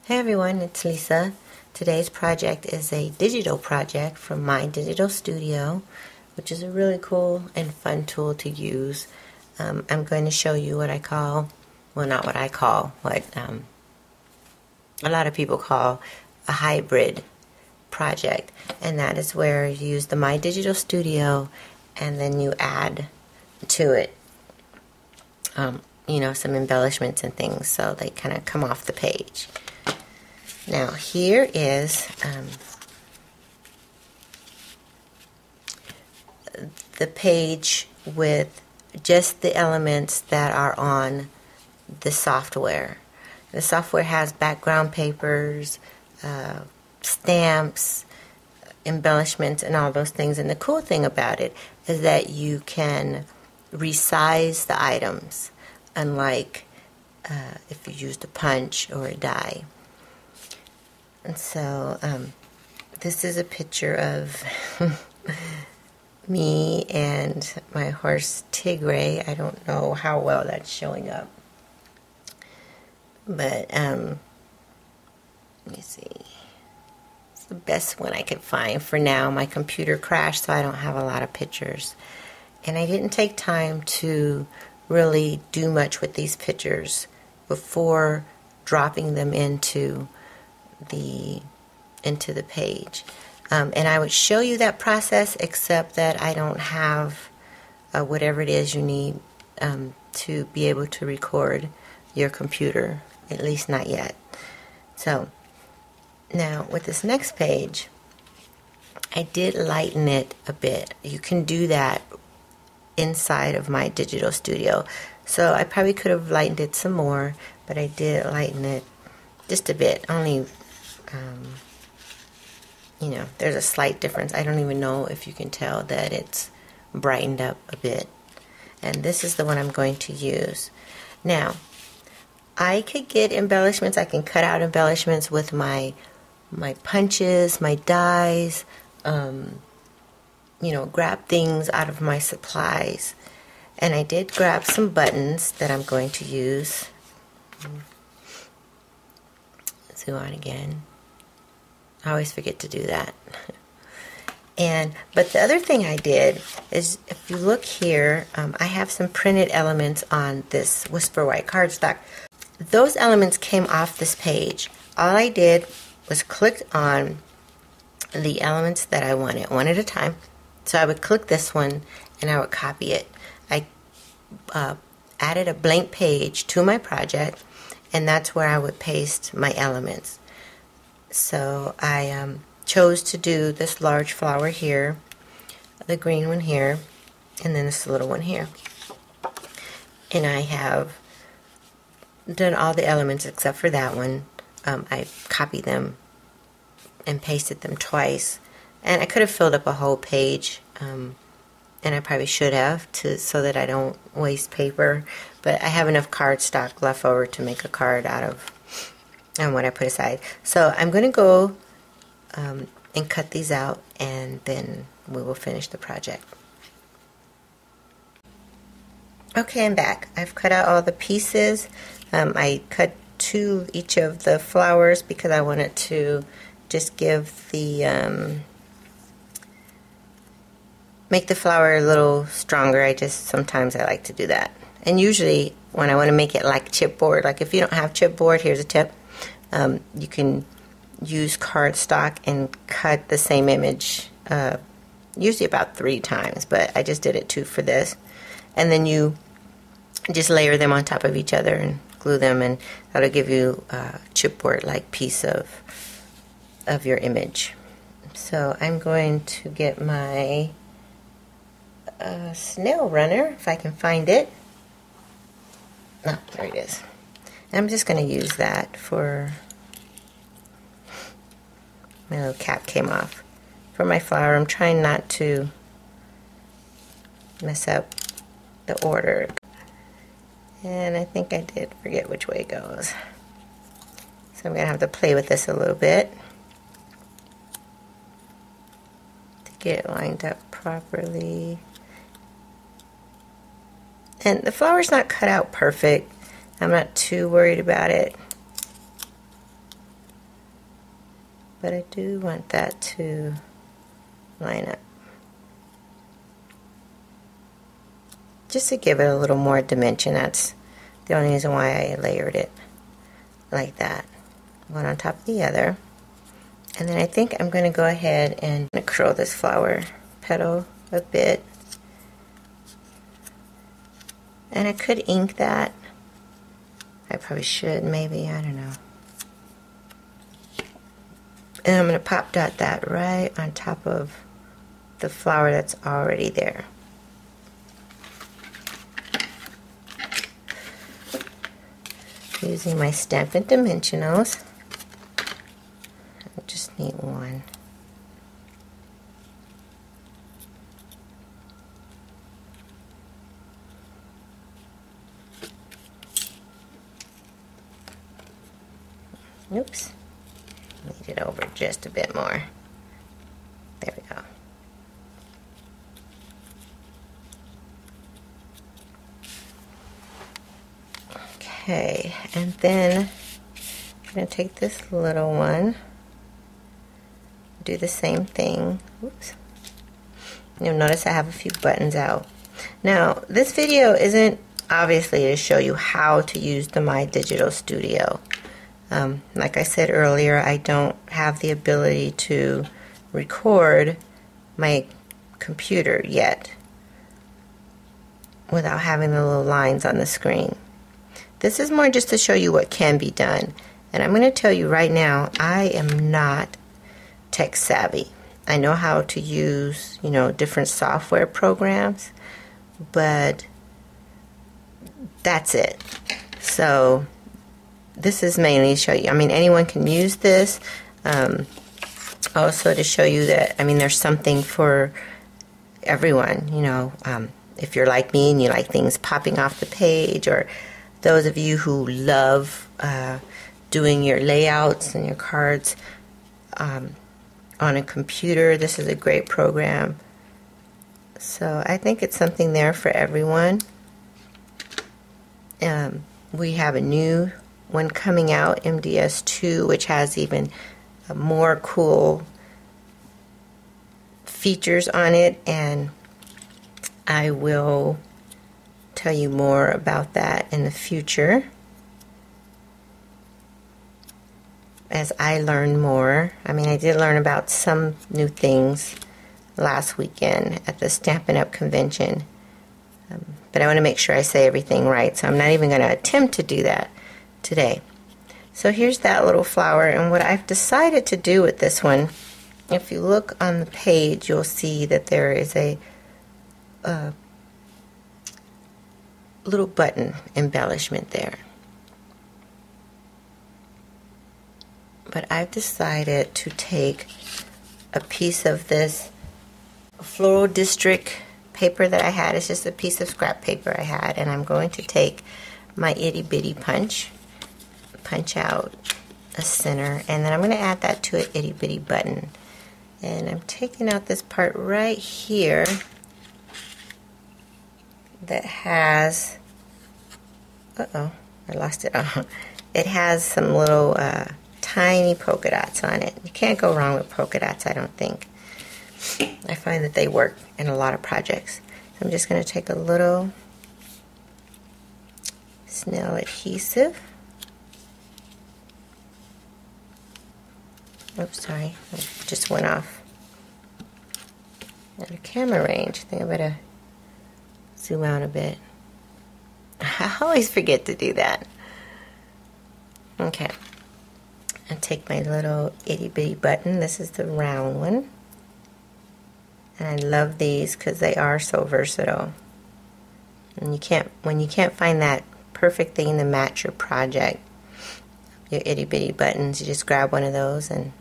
Hey everyone, it's Lisa. Today's project is a digital project from my digital studio, which is a really cool and fun tool to use. I'm going to show you what I call, well, not what I call, what a lot of people call a hybrid project, and that is where you use the My Digital Studio and then you add to it some embellishments and things so they kind of come off the page. Now here is the page with just the elements that are on the software. The software has background papers, stamps, embellishments, and all those things. And the cool thing about it is that you can resize the items, unlike if you used a punch or a die. And so this is a picture of me and my horse Tigre. I don't know how well that's showing up, but let me see. It's the best one I could find for now. My computer crashed, so I don't have a lot of pictures, and I didn't take time to really do much with these pictures before dropping them into the page. And I would show you that process, except that I don't have whatever it is you need to be able to record your computer, at least not yet. So now with this next page, I did lighten it a bit. You can do that inside of my digital studio. So I probably could have lightened it some more, but I did lighten it just a bit. Only there's a slight difference. I don't even know if you can tell that it's brightened up a bit. And this is the one I'm going to use. Now, I could get embellishments. I can cut out embellishments with my punches, my dies, grab things out of my supplies. And I did grab some buttons that I'm going to use. Zoom on again. I always forget to do that. But the other thing I did is, if you look here, I have some printed elements on this Whisper White cardstock. Those elements came off this page. All I did was click on the elements that I wanted, one at a time. So I would click this one and I would copy it. I added a blank page to my project, and that's where I would paste my elements. So I chose to do this large flower here, the green one here, and then this little one here. And I have done all the elements except for that one. I copied them and pasted them twice. And I could have filled up a whole page, and I probably should have, so that I don't waste paper. But I have enough cardstock left over to make a card out of what I put aside. So I'm going to go and cut these out, and then we will finish the project. Okay, I'm back. I've cut out all the pieces. I cut two each of the flowers because I wanted to just give the make the flower a little stronger. Sometimes I like to do that. And usually when I want to make it like chipboard, like if you don't have chipboard, here's a tip. You can use cardstock and cut the same image usually about 3 times, but I just did it 2 for this. And then you just layer them on top of each other and glue them, and that'll give you a chipboard-like piece of your image. So I'm going to get my snail runner, if I can find it. Oh, there it is. I'm just going to use that for my little cap came off. For my flower, I'm trying not to mess up the order. And I think I did forget which way it goes. So I'm going to have to play with this a little bit to get it lined up properly. And the flower's not cut out perfect. I'm not too worried about it. but I do want that to line up. Just to give it a little more dimension. That's the only reason why I layered it like that. One on top of the other. And then I think I'm going to go ahead and curl this flower petal a bit. And I could ink that. I probably should, maybe, I don't know. And I'm going to pop dot that right on top of the flower that's already there. Using my Stampin' Dimensionals. I just need one. Oops. Need it over just a bit more. There we go. Okay, and then I'm going to take this little one, do the same thing. Oops. You'll notice I have a few buttons out. Now, this video isn't obviously to show you how to use the My Digital Studio. Like I said earlier, I don't have the ability to record my computer yet without having the little lines on the screen. This is more just to show you what can be done. And I'm going to tell you right now, I am not tech savvy. I know how to use, different software programs, but that's it. So this is mainly to show you. I mean, anyone can use this. Also to show you that, there's something for everyone. If you're like me and you like things popping off the page, or those of you who love doing your layouts and your cards on a computer, this is a great program. So I think it's something there for everyone. We have a new one coming out, MDS 2, which has even more cool features on it, and I will tell you more about that in the future as I learn more. I did learn about some new things last weekend at the Stampin' Up! Convention, but I want to make sure I say everything right, so I'm not even going to attempt to do that today. So here's that little flower, and what I've decided to do with this one, if you look on the page, you'll see that there is a little button embellishment there. But I've decided to take a piece of this Floral District paper that I had. It's just a piece of scrap paper I had, and I'm going to take my itty bitty punch out a center, and then I'm going to add that to an itty bitty button. And I'm taking out this part right here that has, I lost it. It has some little tiny polka dots on it. You can't go wrong with polka dots, I don't think. I find that they work in a lot of projects. So I'm just going to take a little snail adhesive. Oops, sorry, I just went off out of camera range. I think I better zoom out a bit. I always forget to do that. Okay, and take my little itty bitty button. This is the round one, and I love these because they are so versatile. And when you can't find that perfect thing to match your project, your itty bitty buttons, you just grab one of those and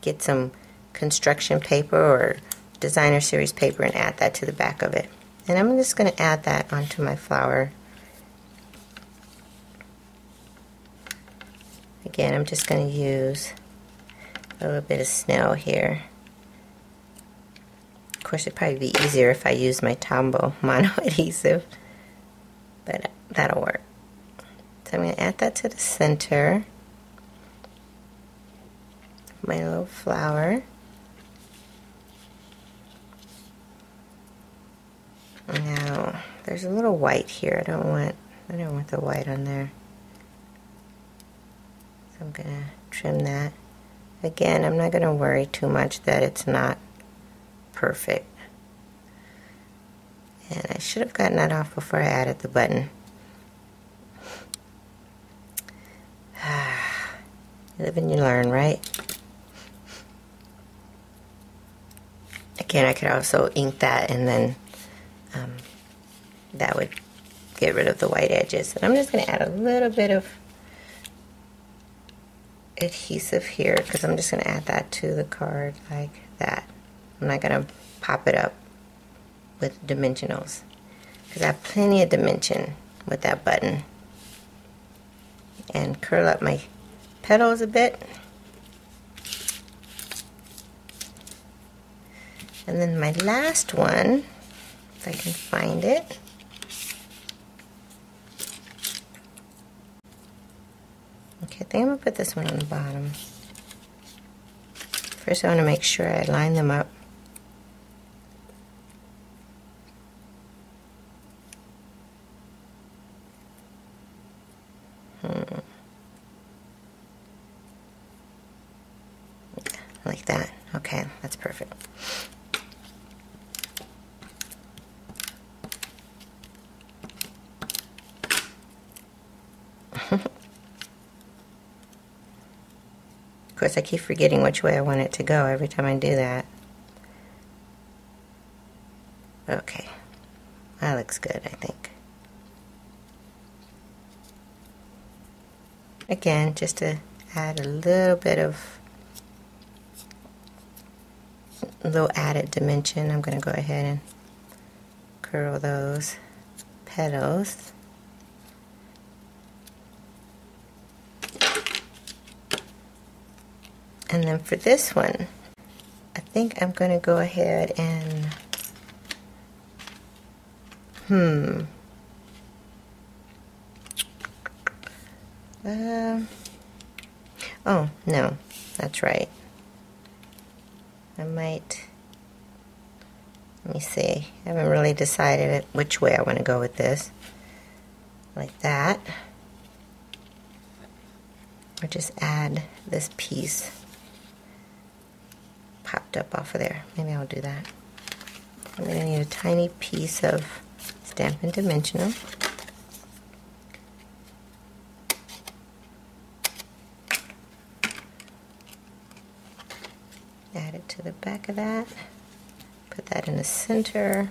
get some construction paper or designer series paper and add that to the back of it. And I'm just going to add that onto my flower. Again, I'm just going to use a little bit of snail here. Of course, it'd probably be easier if I use my Tombow mono adhesive, but that'll work. So I'm going to add that to the center. my little flower. Now, there's a little white here. I don't want the white on there. So I'm gonna trim that. Again, I'm not gonna worry too much that it's not perfect. And I should have gotten that off before I added the button. You live and you learn, right? Again, I could also ink that, and then that would get rid of the white edges. And I'm just going to add a little bit of adhesive here, because I'm just going to add that to the card like that. I'm not going to pop it up with dimensionals, because I have plenty of dimension with that button. And curl up my petals a bit. And then my last one, if I can find it. Okay, I think I'm going to put this one on the bottom. First I want to make sure I line them up. Like that. Okay, that's perfect. Of course, I keep forgetting which way I want it to go every time I do that. Okay, that looks good, I think. Again, just to add a little bit of little added dimension, I'm going to go ahead and curl those petals. And then for this one, I think I'm going to go ahead and oh no, that's right. I might, let me see, I haven't really decided which way I want to go with this. Like that. Or just add this piece popped up off of there. Maybe I'll do that. I'm going to need a tiny piece of Stampin' Dimensional. Add it to the back of that. Put that in the center.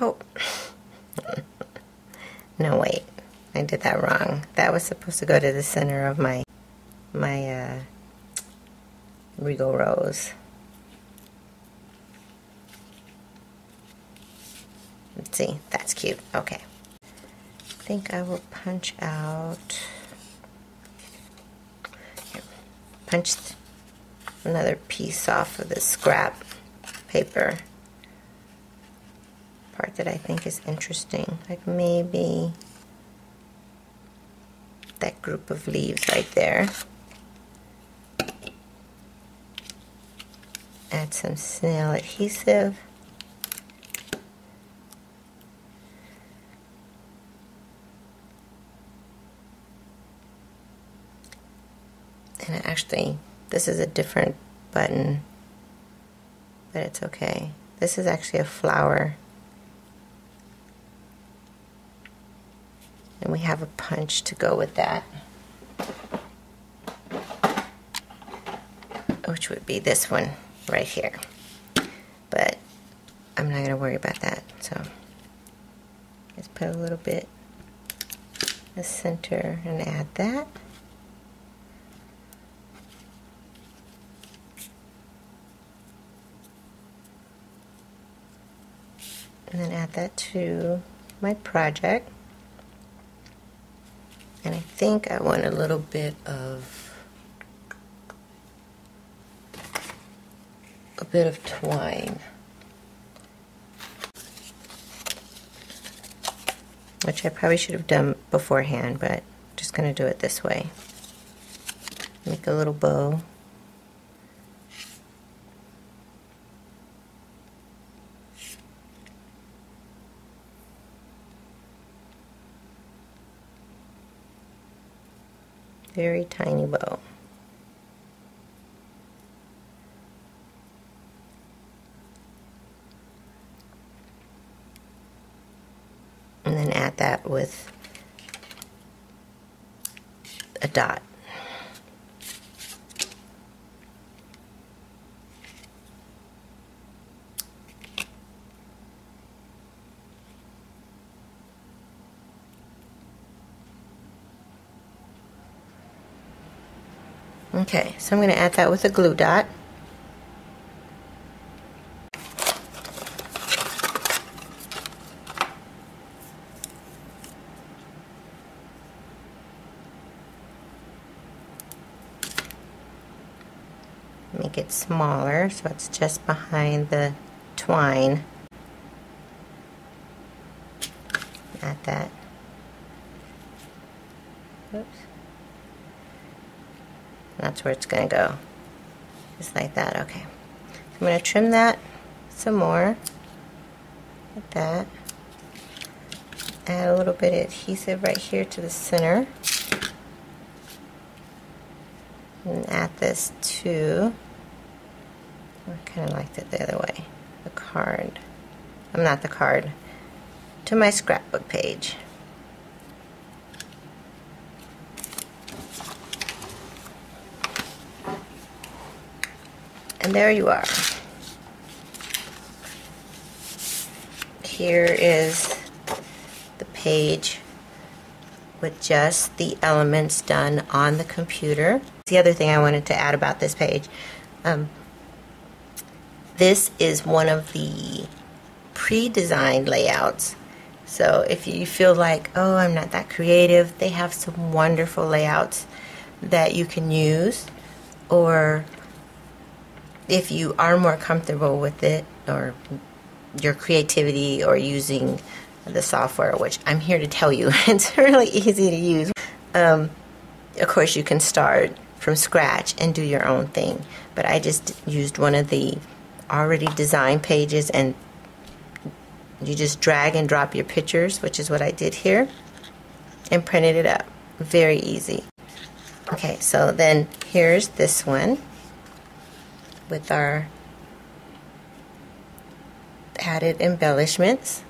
Oh. No, wait. I did that wrong. That was supposed to go to the center of my Regal Rose. Let's see. That's cute. Okay. I think I will punch out. Here. Punch another piece off of the scrap paper. Part that I think is interesting, like maybe that group of leaves right there. Add some snail adhesive. And actually, this is a different button, but it's okay. This is actually a flower. And we have a punch to go with that, which would be this one right here. But I'm not going to worry about that. So let's put a little bit in the center and add that. And then add that to my project. And I think I want a little bit of twine. which I probably should have done beforehand, but I'm just going to do it this way. Make a little bow. Very tiny bow. And then add that with a dot. Okay, so I'm going to add that with a glue dot. Make it smaller so it's just behind the twine. Add that. Oops. That's where it's going to go. Just like that. Okay. So I'm going to trim that some more. Like that. Add a little bit of adhesive right here to the center. And add this to, I kind of liked it the other way, the card. I'm not the card. To my scrapbook page. And there you are. Here is the page with just the elements done on the computer. The other thing I wanted to add about this page, this is one of the pre-designed layouts. So if you feel like, oh, I'm not that creative, they have some wonderful layouts that you can use. Or if you are more comfortable with it, or your creativity, or using the software, which I'm here to tell you, it's really easy to use. Of course, you can start from scratch and do your own thing. But I just used one of the already designed pages, and you just drag and drop your pictures, which is what I did here, and printed it up. Very easy. Okay, so then here's this one with our added embellishments.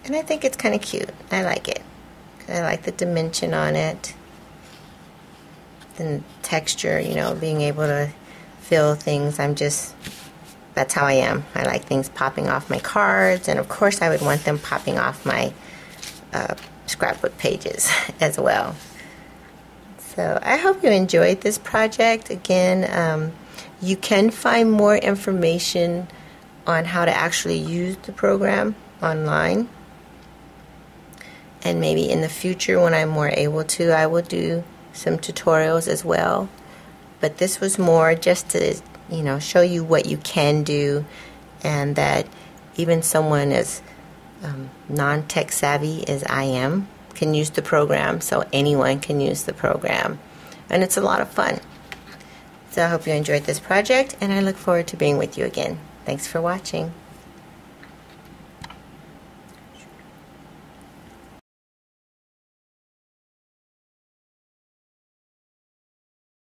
And I think it's kind of cute. I like it. I like the dimension on it. The texture, you know, being able to feel things. That's how I am. I like things popping off my cards, and of course I would want them popping off my scrapbook pages as well. So I hope you enjoyed this project. Again, you can find more information on how to actually use the program online. And maybe in the future, when I'm more able to, I will do some tutorials as well. But this was more just to, you know, show you what you can do, and that even someone as non-tech savvy as I am can use the program, so anyone can use the program. And it's a lot of fun. So I hope you enjoyed this project, and I look forward to being with you again. Thanks for watching.